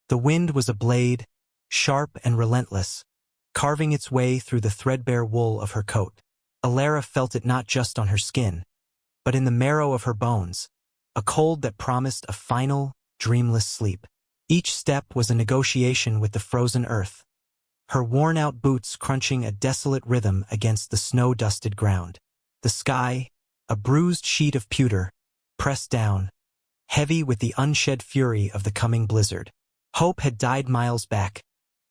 The wind was a blade, sharp and relentless, carving its way through the threadbare wool of her coat. Alara felt it not just on her skin, but in the marrow of her bones, a cold that promised a final, dreamless sleep. Each step was a negotiation with the frozen earth, her worn-out boots crunching a desolate rhythm against the snow-dusted ground. The sky, a bruised sheet of pewter, pressed down, heavy with the unshed fury of the coming blizzard. Hope had died miles back.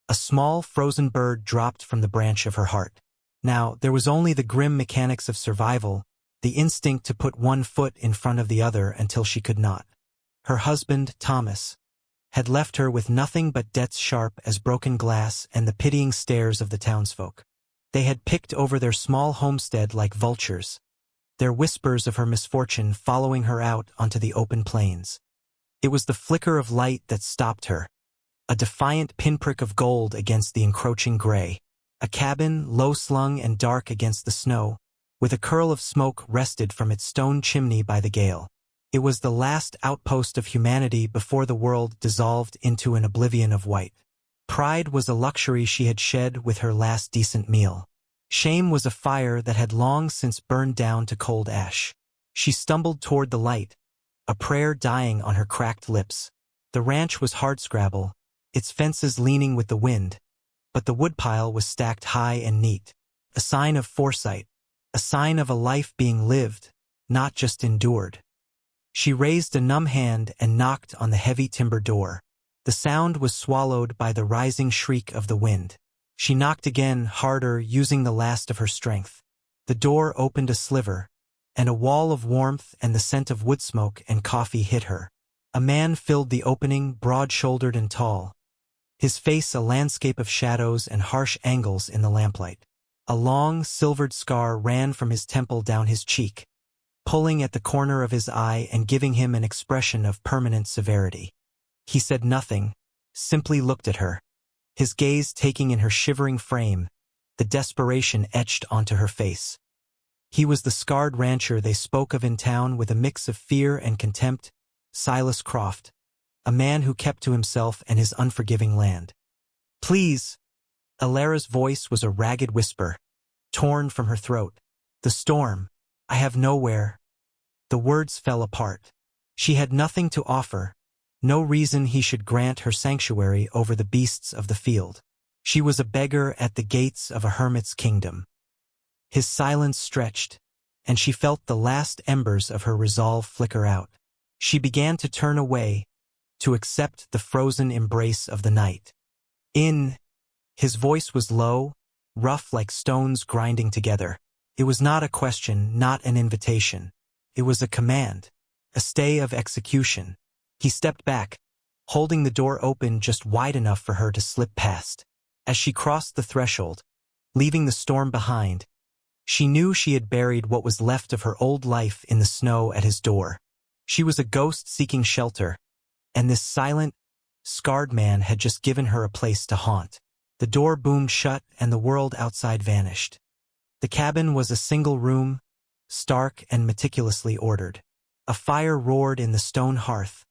A small, frozen bird dropped from the branch of her heart. Now, there was only the grim mechanics of survival, the instinct to put one foot in front of the other until she could not. Her husband, Thomas, had left her with nothing but debts sharp as broken glass and the pitying stares of the townsfolk. They had picked over their small homestead like vultures, their whispers of her misfortune following her out onto the open plains. It was the flicker of light that stopped her, a defiant pinprick of gold against the encroaching gray. A cabin, low-slung and dark against the snow, with a curl of smoke wrested from its stone chimney by the gale. It was the last outpost of humanity before the world dissolved into an oblivion of white. Pride was a luxury she had shed with her last decent meal. Shame was a fire that had long since burned down to cold ash. She stumbled toward the light, a prayer dying on her cracked lips. The ranch was hardscrabble, its fences leaning with the wind, but the woodpile was stacked high and neat, a sign of foresight, a sign of a life being lived, not just endured. She raised a numb hand and knocked on the heavy timber door. The sound was swallowed by the rising shriek of the wind. She knocked again, harder, using the last of her strength. The door opened a sliver, and a wall of warmth and the scent of wood smoke and coffee hit her. A man filled the opening, broad-shouldered and tall, his face a landscape of shadows and harsh angles in the lamplight. A long, silvered scar ran from his temple down his cheek, pulling at the corner of his eye and giving him an expression of permanent severity. He said nothing, simply looked at her, his gaze taking in her shivering frame, the desperation etched onto her face. He was the scarred rancher they spoke of in town with a mix of fear and contempt, Silas Croft, a man who kept to himself and his unforgiving land. "Please." Alara's voice was a ragged whisper, torn from her throat. "The storm. I have nowhere." The words fell apart. She had nothing to offer, no reason he should grant her sanctuary over the beasts of the field. She was a beggar at the gates of a hermit's kingdom. His silence stretched, and she felt the last embers of her resolve flicker out. She began to turn away, to accept the frozen embrace of the night. His voice was low, rough like stones grinding together. It was not a question, not an invitation. It was a command, a stay of execution. He stepped back, holding the door open just wide enough for her to slip past. As she crossed the threshold, leaving the storm behind, she knew she had buried what was left of her old life in the snow at his door. She was a ghost seeking shelter, and this silent, scarred man had just given her a place to haunt. The door boomed shut and the world outside vanished. The cabin was a single room, stark and meticulously ordered. A fire roared in the stone hearth,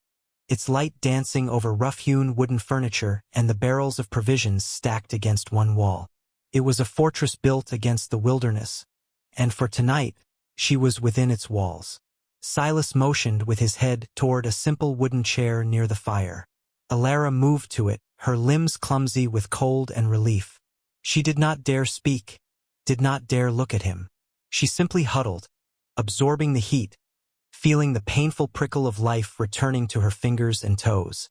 its light dancing over rough-hewn wooden furniture and the barrels of provisions stacked against one wall. It was a fortress built against the wilderness, and for tonight, she was within its walls. Silas motioned with his head toward a simple wooden chair near the fire. Alara moved to it, her limbs clumsy with cold and relief. She did not dare speak, did not dare look at him. She simply huddled, absorbing the heat, feeling the painful prickle of life returning to her fingers and toes.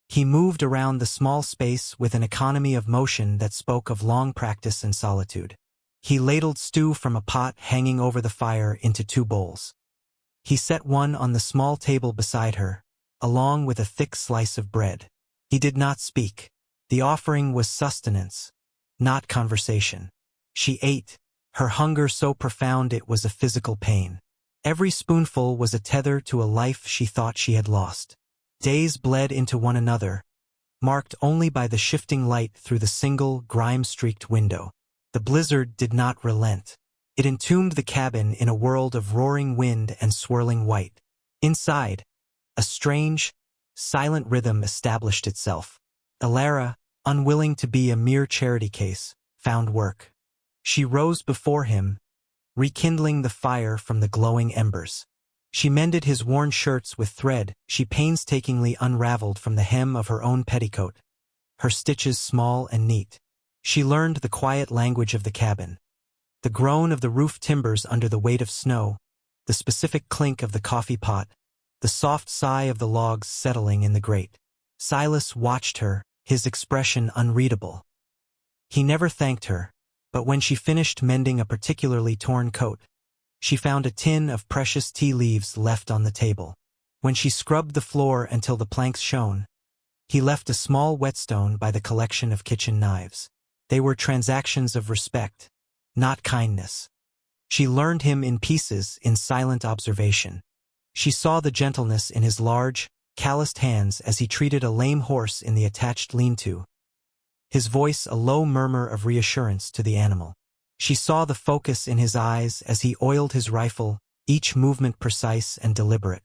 He moved around the small space with an economy of motion that spoke of long practice and solitude. He ladled stew from a pot hanging over the fire into 2 bowls. He set one on the small table beside her, along with a thick slice of bread. He did not speak. The offering was sustenance, not conversation. She ate, her hunger so profound it was a physical pain. Every spoonful was a tether to a life she thought she had lost. Days bled into one another, marked only by the shifting light through the single, grime-streaked window. The blizzard did not relent. It entombed the cabin in a world of roaring wind and swirling white. Inside, a strange, silent rhythm established itself. Alara, unwilling to be a mere charity case, found work. She rose before him, rekindling the fire from the glowing embers. She mended his worn shirts with thread she painstakingly unraveled from the hem of her own petticoat, her stitches small and neat. She learned the quiet language of the cabin, the groan of the roof timbers under the weight of snow, the specific clink of the coffee pot, the soft sigh of the logs settling in the grate. Silas watched her, his expression unreadable. He never thanked her, but when she finished mending a particularly torn coat, she found a tin of precious tea leaves left on the table. When she scrubbed the floor until the planks shone, he left a small whetstone by the collection of kitchen knives. They were transactions of respect, not kindness. She learned him in pieces in silent observation. She saw the gentleness in his large, calloused hands as he treated a lame horse in the attached lean-to, his voice a low murmur of reassurance to the animal. She saw the focus in his eyes as he oiled his rifle, each movement precise and deliberate.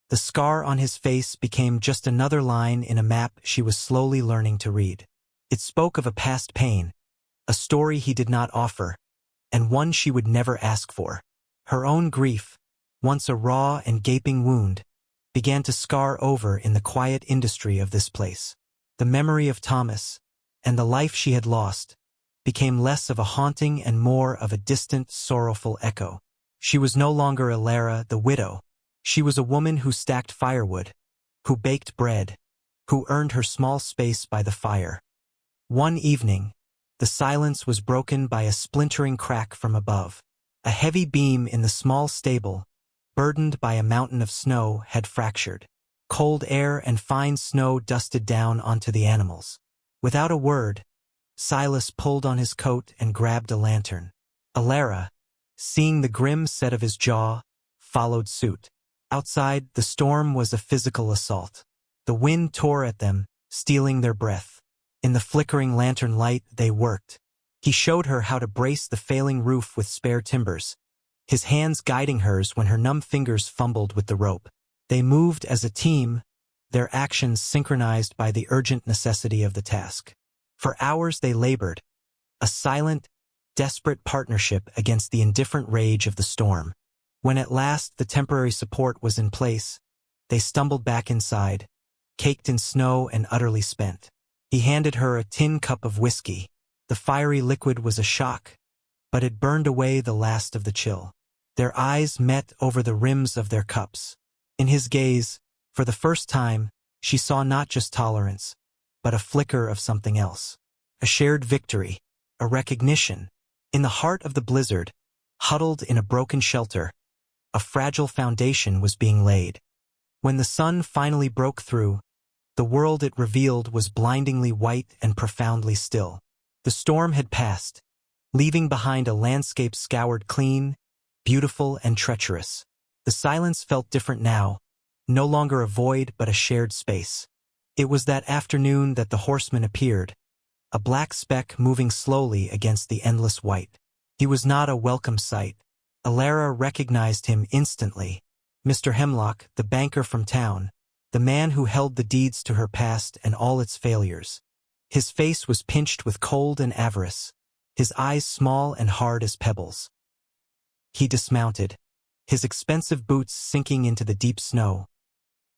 The scar on his face became just another line in a map she was slowly learning to read. It spoke of a past pain, a story he did not offer, and one she would never ask for. Her own grief, once a raw and gaping wound, began to scar over in the quiet industry of this place. The memory of Thomas, and the life she had lost, became less of a haunting and more of a distant, sorrowful echo. She was no longer Alara the widow. She was a woman who stacked firewood, who baked bread, who earned her small space by the fire. One evening, the silence was broken by a splintering crack from above. A heavy beam in the small stable, burdened by a mountain of snow, had fractured. Cold air and fine snow dusted down onto the animals. Without a word, Silas pulled on his coat and grabbed a lantern. Alara, seeing the grim set of his jaw, followed suit. Outside, the storm was a physical assault. The wind tore at them, stealing their breath. In the flickering lantern light, they worked. He showed her how to brace the failing roof with spare timbers, his hands guiding hers when her numb fingers fumbled with the rope. They moved as a team, their actions synchronized by the urgent necessity of the task. For hours they labored, a silent, desperate partnership against the indifferent rage of the storm. When at last the temporary support was in place, they stumbled back inside, caked in snow and utterly spent. He handed her a tin cup of whiskey. The fiery liquid was a shock, but it burned away the last of the chill. Their eyes met over the rims of their cups. In his gaze, for the first time, she saw not just tolerance, but a flicker of something else. A shared victory, a recognition. In the heart of the blizzard, huddled in a broken shelter, a fragile foundation was being laid. When the sun finally broke through, the world it revealed was blindingly white and profoundly still. The storm had passed, leaving behind a landscape scoured clean, beautiful and treacherous. The silence felt different now, no longer a void but a shared space. It was that afternoon that the horseman appeared, a black speck moving slowly against the endless white. He was not a welcome sight. Alara recognized him instantly. Mr. Hemlock, the banker from town, the man who held the deeds to her past and all its failures. His face was pinched with cold and avarice, his eyes small and hard as pebbles. He dismounted, his expensive boots sinking into the deep snow,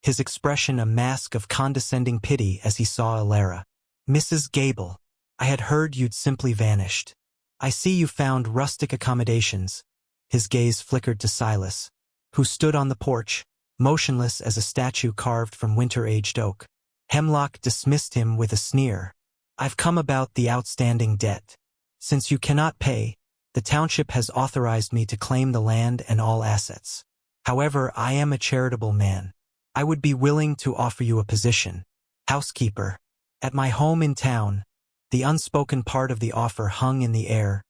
his expression a mask of condescending pity as he saw Alara. "Mrs. Gable, I had heard you'd simply vanished. I see you found rustic accommodations." His gaze flickered to Silas, who stood on the porch, motionless as a statue carved from winter-aged oak. Hemlock dismissed him with a sneer. "I've come about the outstanding debt. Since you cannot pay, the township has authorized me to claim the land and all assets. However, I am a charitable man. I would be willing to offer you a position. Housekeeper. At my home in town." The unspoken part of the offer hung in the air,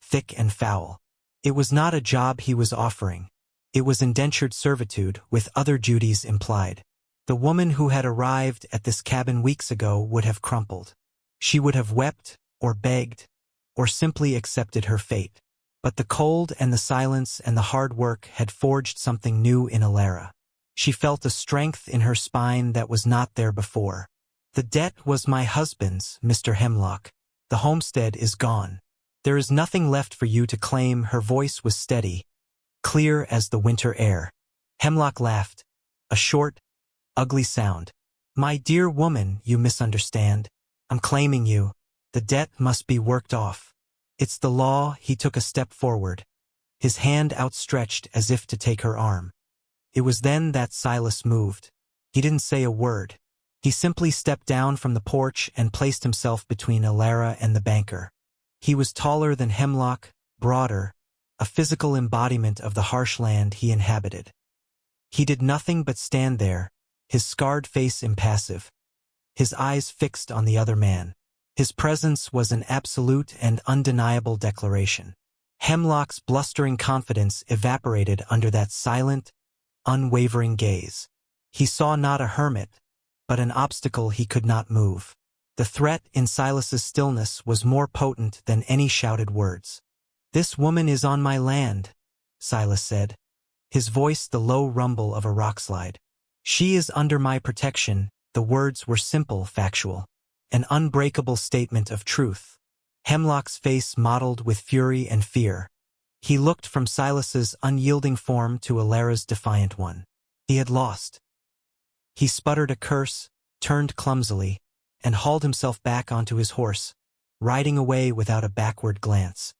thick and foul. It was not a job he was offering. It was indentured servitude with other duties implied. The woman who had arrived at this cabin weeks ago would have crumpled. She would have wept, or begged, or simply accepted her fate. But the cold and the silence and the hard work had forged something new in Alara. She felt a strength in her spine that was not there before. The debt was my husband's, Mr. Hemlock. The homestead is gone. There is nothing left for you to claim. Her voice was steady, clear as the winter air. Hemlock laughed, a short, ugly sound. My dear woman, you misunderstand. I'm claiming you. The debt must be worked off. It's the law. He took a step forward, his hand outstretched as if to take her arm. It was then that Silas moved. He didn't say a word. He simply stepped down from the porch and placed himself between Alara and the banker. He was taller than Hemlock, broader, a physical embodiment of the harsh land he inhabited. He did nothing but stand there, his scarred face impassive, his eyes fixed on the other man. His presence was an absolute and undeniable declaration. Hemlock's blustering confidence evaporated under that silent, unwavering gaze. He saw not a hermit, but an obstacle he could not move. The threat in Silas's stillness was more potent than any shouted words. "This woman is on my land," Silas said, his voice the low rumble of a rockslide. "She is under my protection." The words were simple, factual, an unbreakable statement of truth. Hemlock's face mottled with fury and fear. He looked from Silas's unyielding form to Alara's defiant one. He had lost. He sputtered a curse, turned clumsily, and hauled himself back onto his horse, riding away without a backward glance.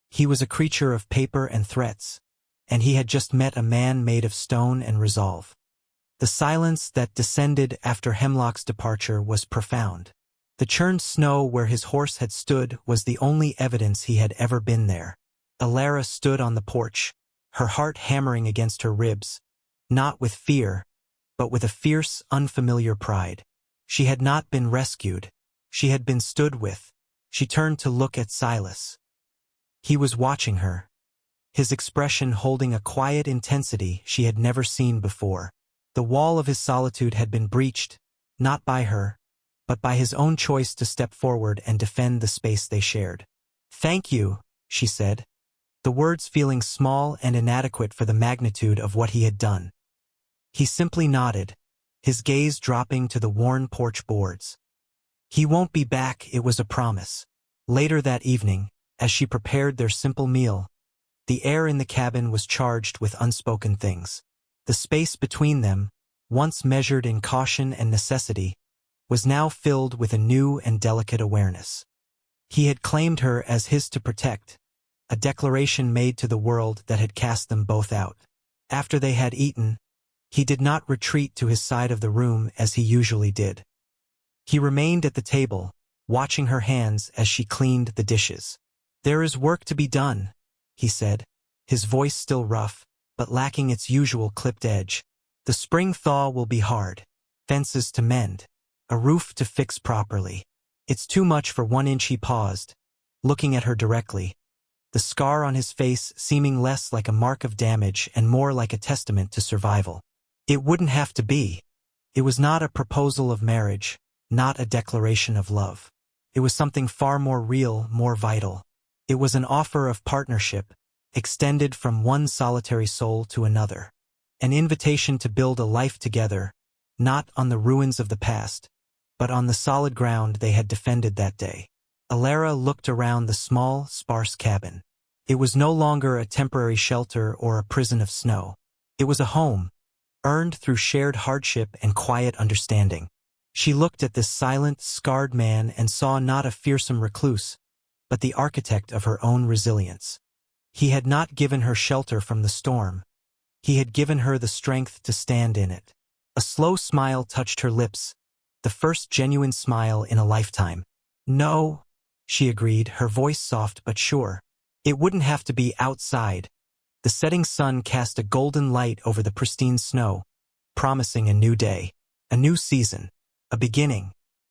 He was a creature of paper and threats, and he had just met a man made of stone and resolve. The silence that descended after Hemlock's departure was profound. The churned snow where his horse had stood was the only evidence he had ever been there. Alara stood on the porch, her heart hammering against her ribs, not with fear, but with a fierce, unfamiliar pride. She had not been rescued. She had been stood with. She turned to look at Silas. He was watching her, his expression holding a quiet intensity she had never seen before. The wall of his solitude had been breached, not by her, but by his own choice to step forward and defend the space they shared. "Thank you," she said, the words feeling small and inadequate for the magnitude of what he had done. He simply nodded, his gaze dropping to the worn porch boards. He won't be back, it was a promise. Later that evening, as she prepared their simple meal, the air in the cabin was charged with unspoken things. The space between them, once measured in caution and necessity, was now filled with a new and delicate awareness. He had claimed her as his to protect, a declaration made to the world that had cast them both out. After they had eaten, he did not retreat to his side of the room as he usually did. He remained at the table, watching her hands as she cleaned the dishes. "There is work to be done," he said, his voice still rough, but lacking its usual clipped edge. "The spring thaw will be hard. Fences to mend. A roof to fix properly. It's too much for 1 inch." He paused, looking at her directly, the scar on his face seeming less like a mark of damage and more like a testament to survival. It wouldn't have to be. It was not a proposal of marriage, not a declaration of love. It was something far more real, more vital. It was an offer of partnership, extended from one solitary soul to another. An invitation to build a life together, not on the ruins of the past, but on the solid ground they had defended that day. Alara looked around the small, sparse cabin. It was no longer a temporary shelter or a prison of snow. It was a home, earned through shared hardship and quiet understanding. She looked at this silent, scarred man and saw not a fearsome recluse, but the architect of her own resilience. He had not given her shelter from the storm. He had given her the strength to stand in it. A slow smile touched her lips, the first genuine smile in a lifetime. "No," she agreed, her voice soft but sure. "It wouldn't have to be outside." The setting sun cast a golden light over the pristine snow, promising a new day, a new season, a beginning.